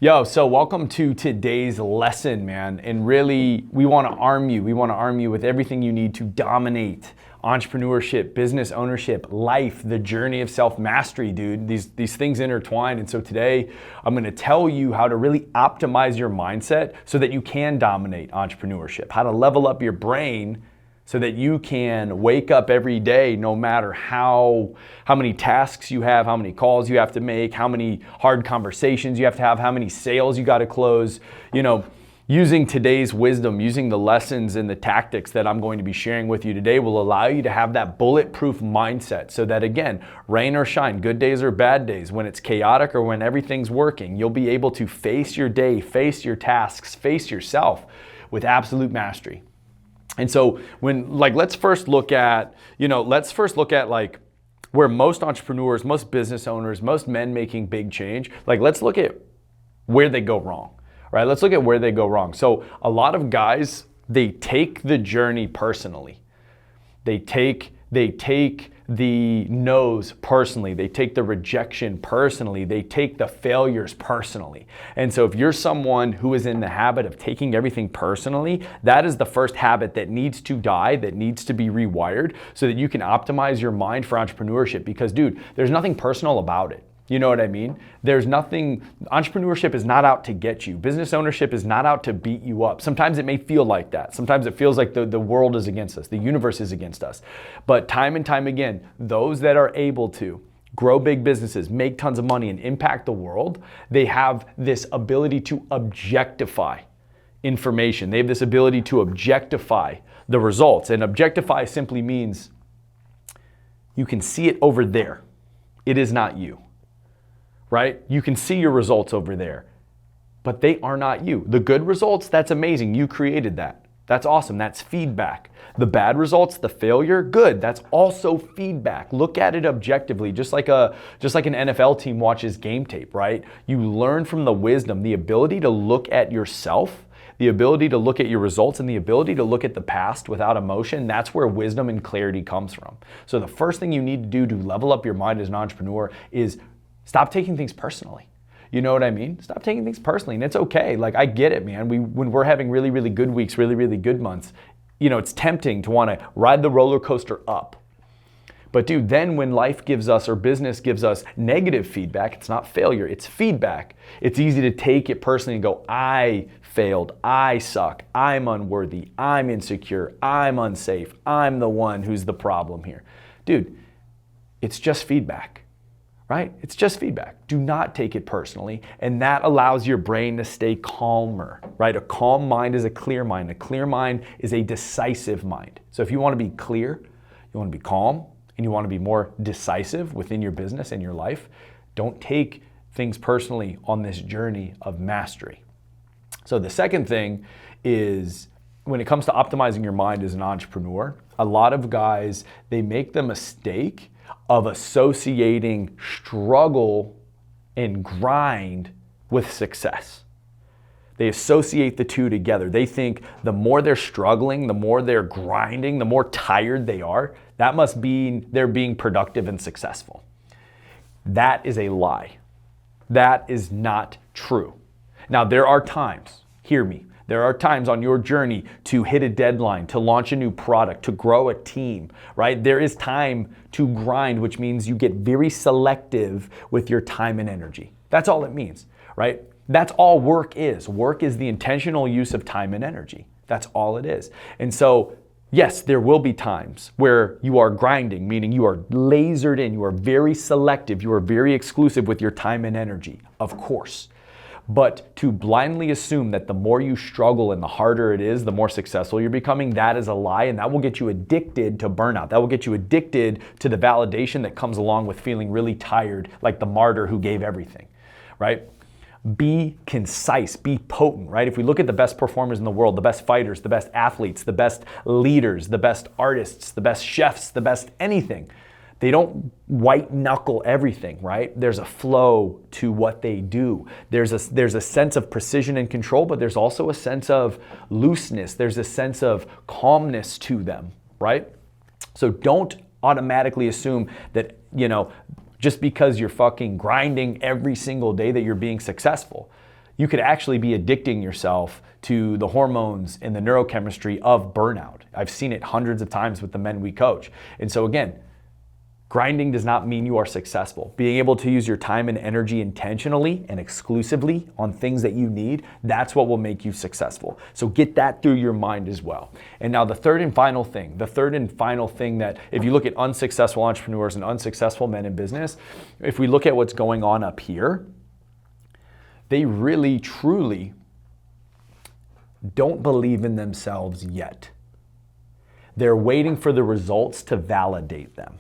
Yo, so welcome to today's lesson, man. And really, we want to arm you. We want to arm you with everything you need to dominate entrepreneurship, business ownership, life, the journey of self-mastery, dude. These things intertwine. And so today, I'm going to tell you how to really optimize your mindset so that you can dominate entrepreneurship, how to level up your brain so that you can wake up every day no matter how many tasks you have, how many calls you have to make, how many hard conversations you have to have, how many sales you got to close. You know, using today's wisdom, using the lessons and the tactics that I'm going to be sharing with you today will allow you to have that bulletproof mindset so that, again, rain or shine, good days or bad days, when it's chaotic or when everything's working, you'll be able to face your day, face your tasks, face yourself with absolute mastery. And so let's first look at like where most entrepreneurs, most business owners, most men making big change, let's look at where they go wrong, right? Let's look at where they go wrong. So a lot of guys, they take the journey personally. They take the no's personally. They take the rejection personally. They take the failures personally. And so if you're someone who is in the habit of taking everything personally, that is the first habit that needs to die, that needs to be rewired so that you can optimize your mind for entrepreneurship. Because, dude, there's nothing personal about it. You know what I mean? Entrepreneurship is not out to get you. Business ownership is not out to beat you up. Sometimes it may feel like that. Sometimes it feels like the world is against us. The universe is against us. But time and time again, those that are able to grow big businesses, make tons of money, and impact the world, they have this ability to objectify information. They have this ability to objectify the results. And objectify simply means you can see it over there. It is not you. Right? You can see your results over there, but they are not you. The good results, that's amazing. You created that. That's awesome. That's feedback. The bad results, the failure, good. That's also feedback. Look at it objectively, just like an NFL team watches game tape, right? You learn from the wisdom, the ability to look at yourself, the ability to look at your results, and the ability to look at the past without emotion. That's where wisdom and clarity comes from. So the first thing you need to do to level up your mind as an entrepreneur is stop taking things personally. You know what I mean? Stop taking things personally. And it's okay. I get it, man. When we're having really, really good weeks, really, really good months, it's tempting to want to ride the roller coaster up. But dude, then when life gives us or business gives us negative feedback, it's not failure, it's feedback. It's easy to take it personally and go, I failed, I suck, I'm unworthy, I'm insecure, I'm unsafe, I'm the one who's the problem here. Dude, it's just feedback. Right? It's just feedback. Do not take it personally. And that allows your brain to stay calmer, right? A calm mind is a clear mind. A clear mind is a decisive mind. So if you want to be clear, you want to be calm, and you want to be more decisive within your business and your life, don't take things personally on this journey of mastery. So the second thing is, when it comes to optimizing your mind as an entrepreneur, a lot of guys, they make the mistake of associating struggle and grind with success. They associate the two together. They think the more they're struggling, the more they're grinding, the more tired they are, that must mean they're being productive and successful. That is a lie. That is not true. Now, there are times, hear me, there are times on your journey to hit a deadline, to launch a new product, to grow a team, right? There is time to grind, which means you get very selective with your time and energy. That's all it means, right? That's all work is. Work is the intentional use of time and energy. That's all it is. And so, yes, there will be times where you are grinding, meaning you are lasered in, you are very selective, you are very exclusive with your time and energy, of course. But to blindly assume that the more you struggle and the harder it is, the more successful you're becoming, that is a lie, and that will get you addicted to burnout. That will get you addicted to the validation that comes along with feeling really tired, like the martyr who gave everything, right? Be concise, be potent, right? If we look at the best performers in the world, the best fighters, the best athletes, the best leaders, the best artists, the best chefs, the best anything, they don't white knuckle everything, right? There's a flow to what they do. There's a sense of precision and control, but there's also a sense of looseness. There's a sense of calmness to them, right? So don't automatically assume that, just because you're fucking grinding every single day that you're being successful. you could actually be addicting yourself to the hormones and the neurochemistry of burnout. I've seen it hundreds of times with the men we coach. And so again, grinding does not mean you are successful. Being able to use your time and energy intentionally and exclusively on things that you need, that's what will make you successful. So get that through your mind as well. And now the third and final thing that if you look at unsuccessful entrepreneurs and unsuccessful men in business, if we look at what's going on up here, they really, truly don't believe in themselves yet. They're waiting for the results to validate them.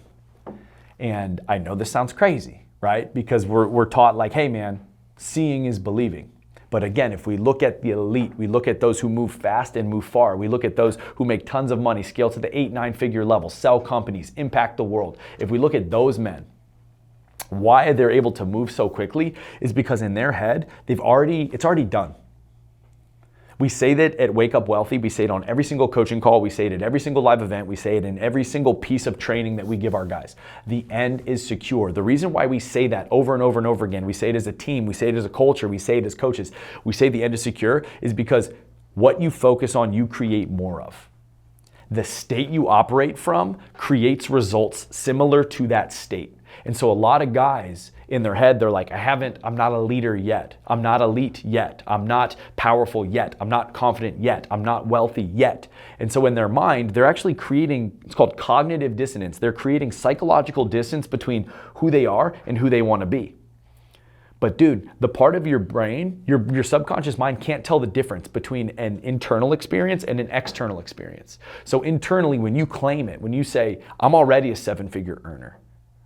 And I know this sounds crazy, right? Because we're taught like, hey man, seeing is believing. But again, if we look at the elite, we look at those who move fast and move far, we look at those who make tons of money, scale to the 8-9 figure level, sell companies, impact the world. If we look at those men, why they're able to move so quickly is because in their head, it's already done. We say that at Wake Up Wealthy, we say it on every single coaching call, we say it at every single live event, we say it in every single piece of training that we give our guys. The end is secure. The reason why we say that over and over and over again, we say it as a team, we say it as a culture, we say it as coaches, we say the end is secure, is because what you focus on, you create more of. The state you operate from creates results similar to that state. And so a lot of guys in their head, they're like, I'm not a leader yet. I'm not elite yet. I'm not powerful yet. I'm not confident yet. I'm not wealthy yet. And so in their mind, they're actually creating, it's called cognitive dissonance. They're creating psychological distance between who they are and who they want to be. But dude, the part of your brain, your subconscious mind can't tell the difference between an internal experience and an external experience. So internally, when you claim it, when you say, I'm already a 7-figure earner,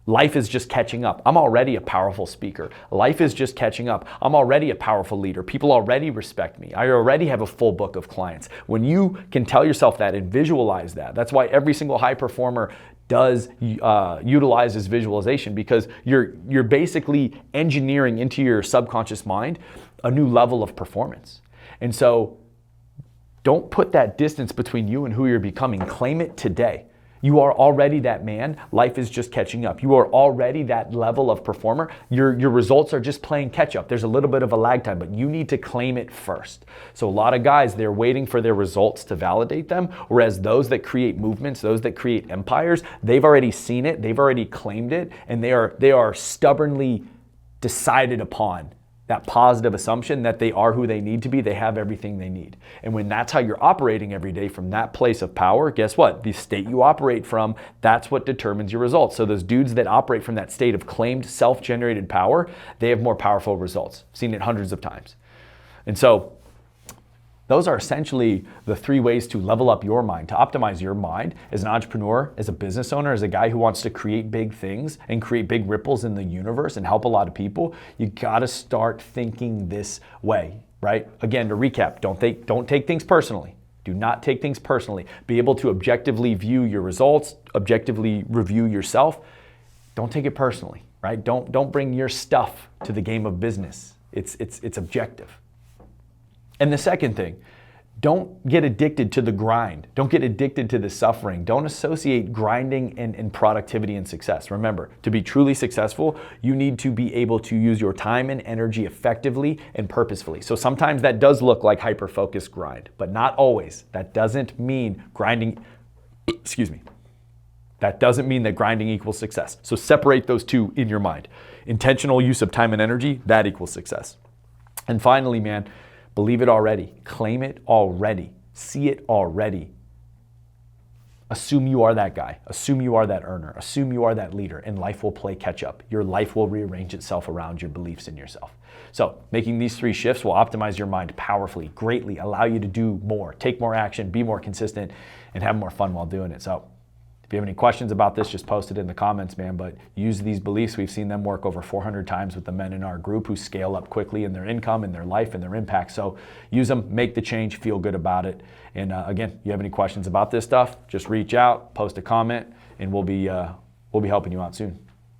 life is just catching up. I'm already a powerful speaker. Life is just catching up. I'm already a powerful leader. People already respect me. I already have a full book of clients. When you can tell yourself that and visualize that, that's why every single high performer utilizes visualization, because you're basically engineering into your subconscious mind a new level of performance. And so don't put that distance between you and who you're becoming. Claim it today. You are already that man. Life is just catching up. You are already that level of performer. Your results are just playing catch up. There's a little bit of a lag time, but you need to claim it first. So a lot of guys, they're waiting for their results to validate them, whereas those that create movements, those that create empires, they've already seen it, they've already claimed it, and they are stubbornly decided upon that positive assumption that they are who they need to be, they have everything they need. And when that's how you're operating every day from that place of power, guess what? The state you operate from, that's what determines your results. So those dudes that operate from that state of claimed self-generated power, they have more powerful results. I've seen it hundreds of times. And so those are essentially the 3 ways to level up your mind, to optimize your mind as an entrepreneur, as a business owner, as a guy who wants to create big things and create big ripples in the universe and help a lot of people. You gotta start thinking this way, right? Again, to recap, don't take things personally. Do not take things personally. Be able to objectively view your results, objectively review yourself. Don't take it personally, right? Don't bring your stuff to the game of business. It's objective. And the second thing, don't get addicted to the grind. Don't get addicted to the suffering. Don't associate grinding and productivity and success. Remember, to be truly successful, you need to be able to use your time and energy effectively and purposefully. So sometimes that does look like hyper-focused grind, but not always. That doesn't mean grinding, that doesn't mean that grinding equals success. So separate those two in your mind. Intentional use of time and energy, that equals success. And finally, man, believe it already. Claim it already. See it already. Assume you are that guy. Assume you are that earner. Assume you are that leader, and life will play catch up. Your life will rearrange itself around your beliefs in yourself. So making these 3 shifts will optimize your mind powerfully, greatly, allow you to do more, take more action, be more consistent, and have more fun while doing it. So if you have any questions about this, just post it in the comments, man. But use these beliefs. We've seen them work over 400 times with the men in our group who scale up quickly in their income, in their life, and their impact. So use them, make the change, feel good about it. And again, you have any questions about this stuff, just reach out, post a comment, and we'll be helping you out soon.